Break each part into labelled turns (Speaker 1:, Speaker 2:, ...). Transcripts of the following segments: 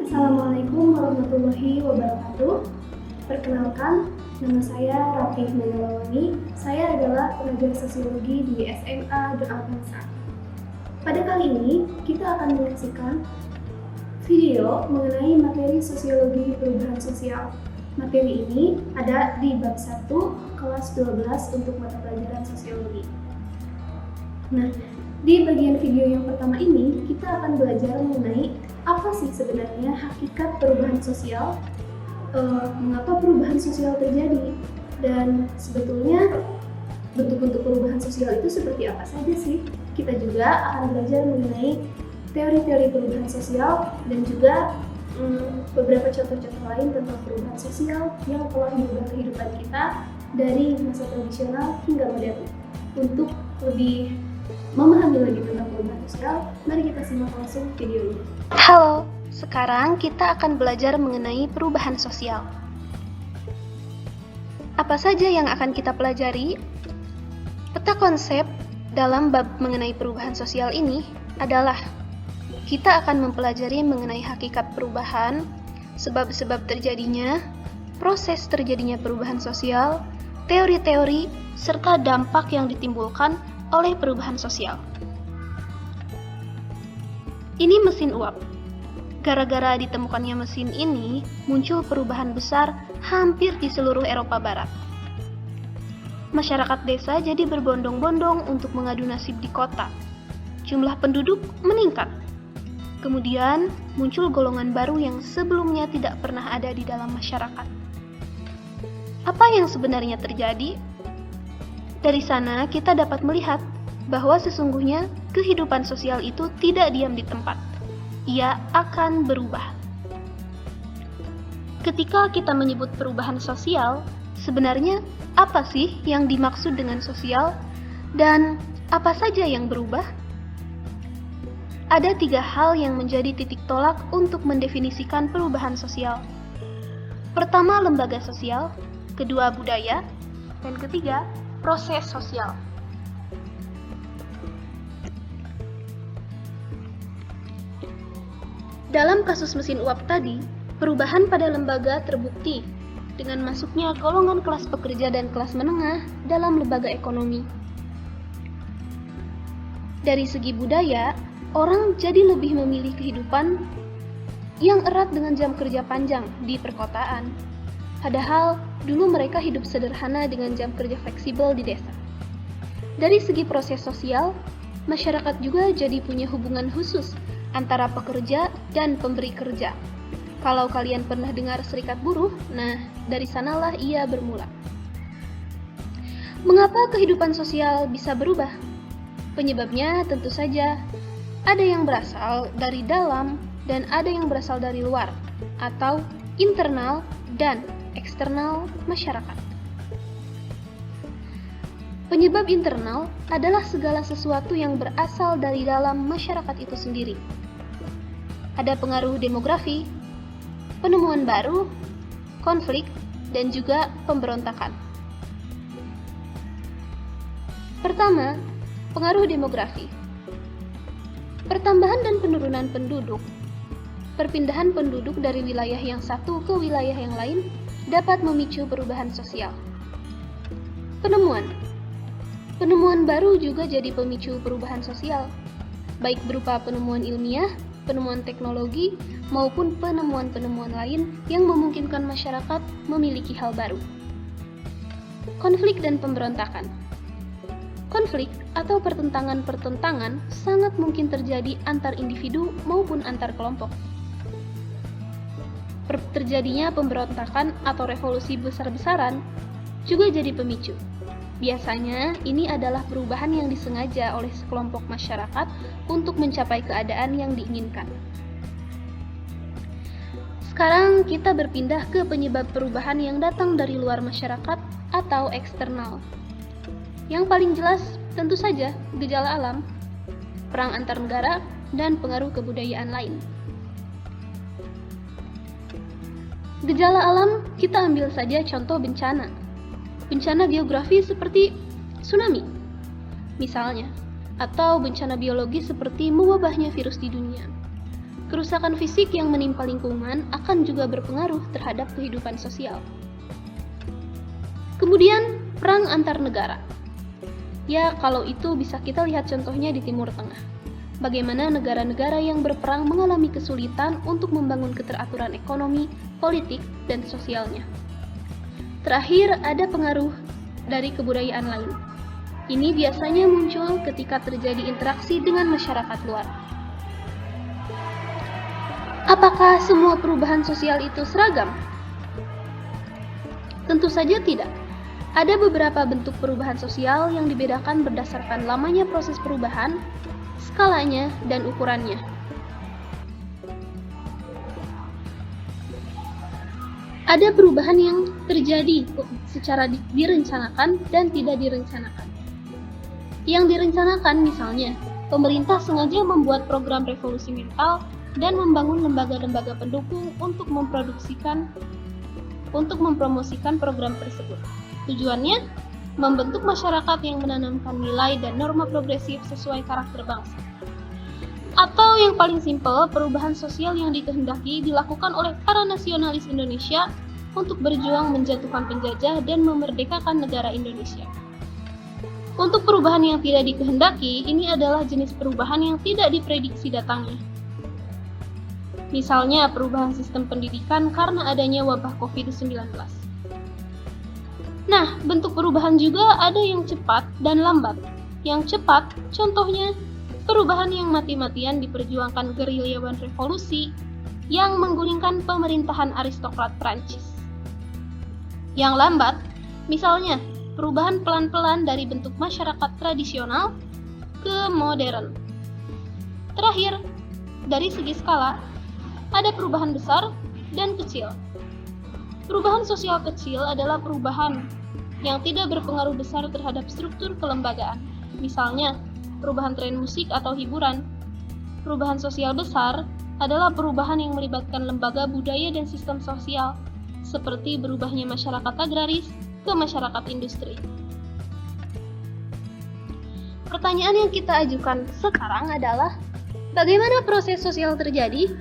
Speaker 1: Assalamualaikum warahmatullahi wabarakatuh. Perkenalkan, nama saya Raffi Manalawani. Saya adalah pengajar sosiologi di SMA Don Alpensa. Pada kali ini, kita akan menyaksikan video mengenai materi sosiologi perubahan sosial. Materi ini ada di bab 1, kelas 12 untuk mata pelajaran sosiologi. Nah, di bagian video yang pertama ini, kita akan belajar mengenai apa sih sebenarnya hakikat perubahan sosial, mengapa perubahan sosial terjadi, dan sebetulnya bentuk-bentuk perubahan sosial itu seperti apa saja sih. Kita juga akan belajar mengenai teori-teori perubahan sosial dan juga beberapa contoh-contoh lain tentang perubahan sosial yang telah mengubah kehidupan kita dari masa tradisional hingga modern. Untuk lebih memahami lagi tentang perubahan sosial, mari kita simak langsung video ini.
Speaker 2: Halo, sekarang kita akan belajar mengenai perubahan sosial. Apa saja yang akan kita pelajari? Peta konsep dalam bab mengenai perubahan sosial ini adalah kita akan mempelajari mengenai hakikat perubahan, sebab-sebab terjadinya, proses terjadinya perubahan sosial, teori-teori, serta dampak yang ditimbulkan oleh perubahan sosial. Ini mesin uap. Gara-gara ditemukannya mesin ini, muncul perubahan besar hampir di seluruh Eropa Barat. Masyarakat desa jadi berbondong-bondong untuk mengadu nasib di kota. Jumlah penduduk meningkat. Kemudian, muncul golongan baru yang sebelumnya tidak pernah ada di dalam masyarakat. Apa yang sebenarnya terjadi? Dari sana kita dapat melihat bahwa sesungguhnya kehidupan sosial itu tidak diam di tempat. Ia akan berubah. Ketika kita menyebut perubahan sosial, sebenarnya apa sih yang dimaksud dengan sosial dan apa saja yang berubah? Ada 3 hal yang menjadi titik tolak untuk mendefinisikan perubahan sosial. Pertama, lembaga sosial, kedua, budaya, dan ketiga, proses sosial. Dalam kasus mesin uap tadi, perubahan pada lembaga terbukti dengan masuknya golongan kelas pekerja dan kelas menengah dalam lembaga ekonomi. Dari segi budaya, orang jadi lebih memilih kehidupan yang erat dengan jam kerja panjang di perkotaan. Padahal, dulu mereka hidup sederhana dengan jam kerja fleksibel di desa. Dari segi proses sosial, masyarakat juga jadi punya hubungan khusus antara pekerja dan pemberi kerja. Kalau kalian pernah dengar serikat buruh, nah dari sanalah ia bermula. Mengapa kehidupan sosial bisa berubah? Penyebabnya tentu saja ada yang berasal dari dalam dan ada yang berasal dari luar, atau internal dan eksternal masyarakat. Penyebab internal adalah segala sesuatu yang berasal dari dalam masyarakat itu sendiri. Ada pengaruh demografi, penemuan baru, konflik, dan juga pemberontakan. Pertama, pengaruh demografi. Pertambahan dan penurunan penduduk. Perpindahan penduduk dari wilayah yang satu ke wilayah yang lain dapat memicu perubahan sosial. Penemuan baru juga jadi pemicu perubahan sosial, baik berupa penemuan ilmiah, penemuan teknologi, maupun penemuan-penemuan lain yang memungkinkan masyarakat memiliki hal baru. Konflik dan pemberontakan. Konflik atau pertentangan-pertentangan sangat mungkin terjadi antar individu maupun antar kelompok. Terjadinya pemberontakan atau revolusi besar-besaran juga jadi pemicu. Biasanya, ini adalah perubahan yang disengaja oleh sekelompok masyarakat untuk mencapai keadaan yang diinginkan. Sekarang kita berpindah ke penyebab perubahan yang datang dari luar masyarakat atau eksternal. Yang paling jelas, tentu saja, gejala alam, perang antar negara, dan pengaruh kebudayaan lain. Gejala alam, kita ambil saja contoh bencana. Bencana geografi seperti tsunami, misalnya, atau bencana biologi seperti mewabahnya virus di dunia. kerusakan fisik yang menimpa lingkungan akan juga berpengaruh terhadap kehidupan sosial. Kemudian, perang antar negara. Ya, kalau itu bisa kita lihat contohnya di Timur Tengah. Bagaimana negara-negara yang berperang mengalami kesulitan untuk membangun keteraturan ekonomi, politik, dan sosialnya. Terakhir, ada pengaruh dari kebudayaan lain. Ini biasanya muncul ketika terjadi interaksi dengan masyarakat luar. Apakah semua perubahan sosial itu seragam? Tentu saja tidak. Ada beberapa bentuk perubahan sosial yang dibedakan berdasarkan lamanya proses perubahan, skalanya, dan ukurannya. Ada perubahan yang terjadi secara direncanakan dan tidak direncanakan. Yang direncanakan misalnya, pemerintah sengaja membuat program revolusi mental dan membangun lembaga-lembaga pendukung untuk mempromosikan program tersebut. Tujuannya, membentuk masyarakat yang menanamkan nilai dan norma progresif sesuai karakter bangsa. Atau yang paling simpel, perubahan sosial yang dikehendaki dilakukan oleh para nasionalis Indonesia untuk berjuang menjatuhkan penjajah dan memerdekakan negara Indonesia. Untuk perubahan yang tidak dikehendaki, ini adalah jenis perubahan yang tidak diprediksi datangnya. Misalnya, perubahan sistem pendidikan karena adanya wabah COVID-19. Nah, bentuk perubahan juga ada yang cepat dan lambat. Yang cepat, contohnya, perubahan yang mati-matian diperjuangkan gerilyawan revolusi yang menggulingkan pemerintahan aristokrat Prancis. Yang lambat, misalnya, perubahan pelan-pelan dari bentuk masyarakat tradisional ke modern. Terakhir, dari segi skala, ada perubahan besar dan kecil. Perubahan sosial kecil adalah perubahan yang tidak berpengaruh besar terhadap struktur kelembagaan. Misalnya, perubahan tren musik atau hiburan. Perubahan sosial besar adalah perubahan yang melibatkan lembaga budaya dan sistem sosial, seperti berubahnya masyarakat agraris ke masyarakat industri. Pertanyaan yang kita ajukan sekarang adalah, bagaimana proses sosial terjadi?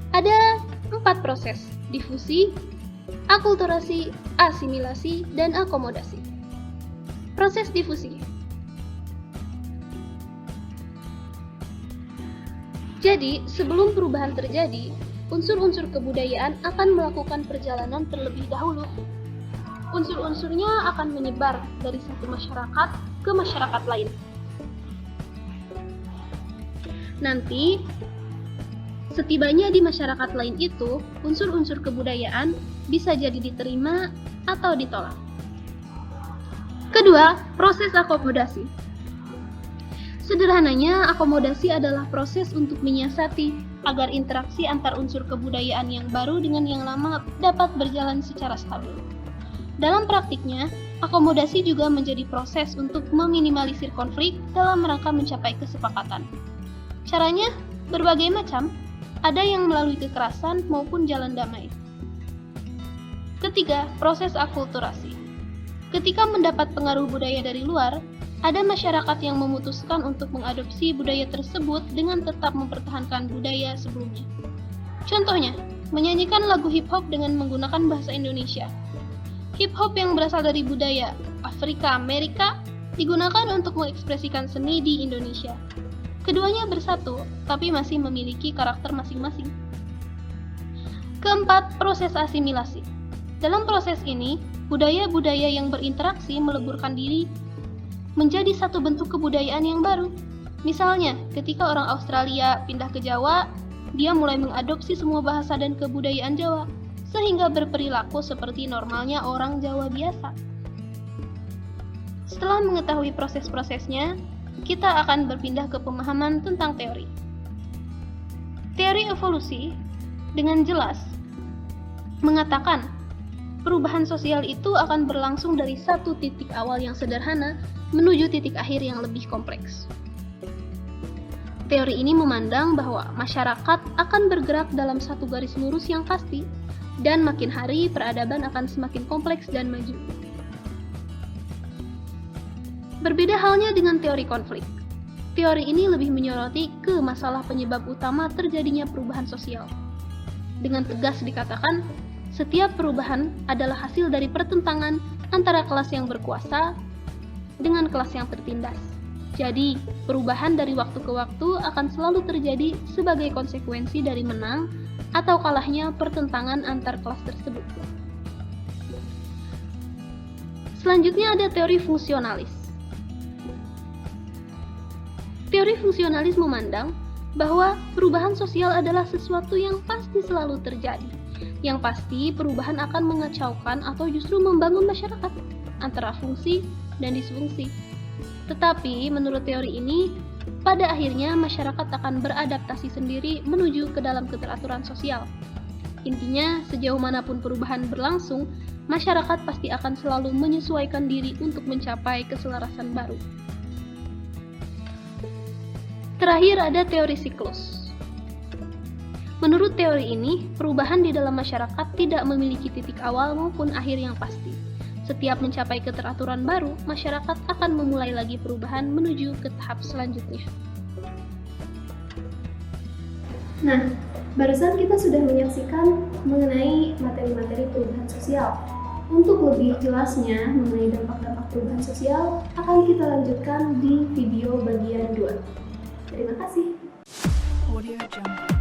Speaker 2: Ada 4 proses: difusi, akulturasi, asimilasi, dan akomodasi. Proses difusi. Jadi, sebelum perubahan terjadi, unsur-unsur kebudayaan akan melakukan perjalanan terlebih dahulu. Unsur-unsurnya akan menyebar dari satu masyarakat ke masyarakat lain. Nanti, setibanya di masyarakat lain itu, unsur-unsur kebudayaan bisa jadi diterima atau ditolak. Kedua, proses akomodasi. Sederhananya, akomodasi adalah proses untuk menyiasati agar interaksi antar unsur kebudayaan yang baru dengan yang lama dapat berjalan secara stabil. Dalam praktiknya, akomodasi juga menjadi proses untuk meminimalisir konflik dalam rangka mencapai kesepakatan. Caranya berbagai macam, ada yang melalui kekerasan maupun jalan damai. Ketiga, proses akulturasi. Ketika mendapat pengaruh budaya dari luar, ada masyarakat yang memutuskan untuk mengadopsi budaya tersebut dengan tetap mempertahankan budaya sebelumnya. Contohnya, menyanyikan lagu hip-hop dengan menggunakan bahasa Indonesia. Hip-hop yang berasal dari budaya Afrika Amerika digunakan untuk mengekspresikan seni di Indonesia. Keduanya bersatu, tapi masih memiliki karakter masing-masing. Keempat, proses asimilasi. Dalam proses ini, budaya-budaya yang berinteraksi meleburkan diri menjadi satu bentuk kebudayaan yang baru. Misalnya, ketika orang Australia pindah ke Jawa, dia mulai mengadopsi semua bahasa dan kebudayaan Jawa, sehingga berperilaku seperti normalnya orang Jawa biasa. Setelah mengetahui proses-prosesnya, kita akan berpindah ke pemahaman tentang teori. Teori evolusi dengan jelas mengatakan perubahan sosial itu akan berlangsung dari satu titik awal yang sederhana menuju titik akhir yang lebih kompleks. Teori ini memandang bahwa masyarakat akan bergerak dalam satu garis lurus yang pasti, dan makin hari peradaban akan semakin kompleks dan maju. Berbeda halnya dengan teori konflik. teori ini lebih menyoroti ke masalah penyebab utama terjadinya perubahan sosial. Dengan tegas dikatakan, setiap perubahan adalah hasil dari pertentangan antara kelas yang berkuasa dengan kelas yang tertindas. Jadi, perubahan dari waktu ke waktu akan selalu terjadi sebagai konsekuensi dari menang atau kalahnya pertentangan antar kelas tersebut. Selanjutnya ada teori fungsionalis. Teori fungsionalis memandang bahwa perubahan sosial adalah sesuatu yang pasti selalu terjadi. Yang pasti, perubahan akan mengacaukan atau justru membangun masyarakat antara fungsi dan disfungsi. Tetapi, menurut teori ini, pada akhirnya masyarakat akan beradaptasi sendiri menuju ke dalam keteraturan sosial. Intinya, sejauh manapun perubahan berlangsung, masyarakat pasti akan selalu menyesuaikan diri untuk mencapai keselarasan baru. Terakhir ada teori siklus. Menurut teori ini, perubahan di dalam masyarakat tidak memiliki titik awal maupun akhir yang pasti. Setiap mencapai keteraturan baru, masyarakat akan memulai lagi perubahan menuju ke tahap selanjutnya.
Speaker 1: Nah, barusan kita sudah menyaksikan mengenai materi-materi perubahan sosial. Untuk lebih jelasnya mengenai dampak-dampak perubahan sosial, akan kita lanjutkan di video bagian 2. Terima kasih.
Speaker 3: Audio Jungle.